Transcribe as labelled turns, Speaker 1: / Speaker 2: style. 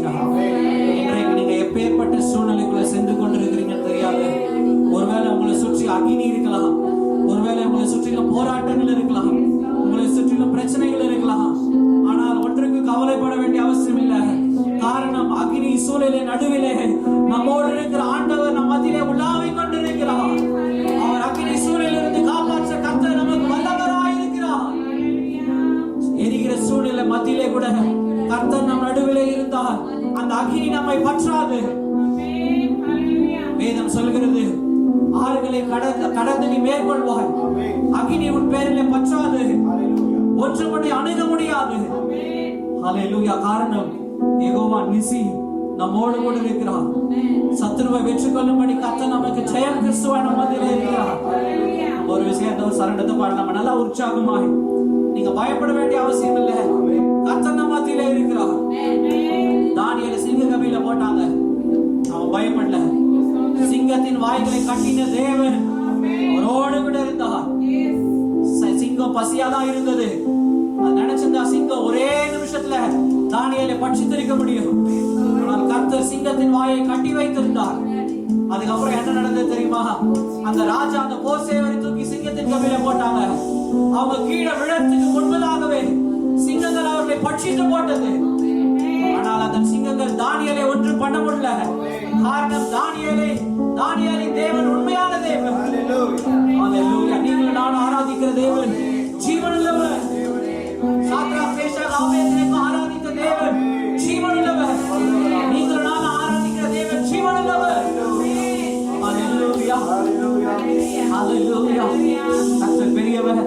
Speaker 1: இன்றைக்கு நீங்க எப்பேற்பட்ட சூழ்நிலைக்குள்ள சென்று கொண்டிருக்கிறீங்கன்னு தெரியாது. ஒருவேளை உங்களை சுற்றி அக்கினி இருக்கலாம், ஒருவேளை உங்களை சுற்றிலும் போராட்டங்கள் இருக்கலாம், உங்களை சுற்றிலும் பிரச்சனைகள் இருக்கலாம். ஆனால் ஒன்றுக்கு கவலைப்பட வேண்டிய அவசியம் இல்லை. காரணம், அக்கினி சூழலின் நடுவிலே நம்மோடு இருக்கிற ஆண்டவர் நம் மத்தியிலே உலாவிக் கொண்டிருக்கிறார். அவர் அக்கினி சூழலிலிருந்து காப்பாற்ற கர்த்தர் நமக்கு வல்லவராய் இருக்கிறார். எரிகிற சூழ்நிலை மத்தியிலே கூட கர்த்தர் நம் நடுவிலே இருந்தால் அந்த அக்கினி நம்மை பற்றாது. வேதம் சொல்கிறது, ஆறுகளை கடந்து நீ மேற்கொள்வாய், அக்கினி உன் பேரிலே பற்றாது, ஒன்று கொண்டு அணுக முடியாது. ஹல்லேலூயா. காரணம், யெகோவா நிசி நம்மோடு கூட இருக்கிறார். சத்துருவை வெற்றி கொள்ளும்படி கர்த்தர் நமக்கு ஜெயம் கிறிஸ்துவாய் நம்ம மத்தியிலே இருக்கிறார். ஒரு விஷயத்தை சரணத்தை பாட நம்ம நல்லா உற்சாகமாய், நீங்க பயப்பட வேண்டிய அவசியம் இல்லை. கர்த்தர் நம்ம மத்தியிலே இருக்கிறார். தானியேலை சிங்க கபில போட்டாங்க, அவன் பயப்படல. சிங்கத்தின் வாய்களை கட்டின தேவன் அவரோடு கூட இருந்தார். சிங்கம் பசியாதான் இருந்தது. அது நினைச்சிருந்தா சிங்கம் ஒரே நிமிஷத்துல தானியேலை பட்சித்திருக்க முடியும். ஆனால் கர்த்தர் சிங்கத்தின் வாயை கட்டி வைத்திருந்தார். அதுக்கப்புறம் என்ன நடந்தது தெரியுமா? அந்த ராஜா அந்த போர் சேவரை தூக்கி சிங்கத்தின் கபில போட்டாங்க. அவங்க கீழே விழறதுக்கு முன்பதாகவே சிங்கங்கள் அவர்களை பட்சித்து போட்டது. ஆனால் அந்த சிங்கங்கள் தானியேலை ஒன்று பண்ண முடியல. காரணம், தானியேலின் தேவன் உண்மையான தேவன். ஹல்லேலூயா. நீங்கள் நான் ஆராதிக்கிற தேவன் ஜீவனுள்ளவர். சாத்ராக், மேஷாக், ஆபேத்நேகோ ஆராதித்த தேவன் ஜீவனுள்ளவர். நீங்கள் நான் ஆராதிக்கிற தேவன் ஜீவனுள்ளவர். ஹல்லேலூயா. ஹல்லேலூயா. கர்த்தர் பெரியவர்.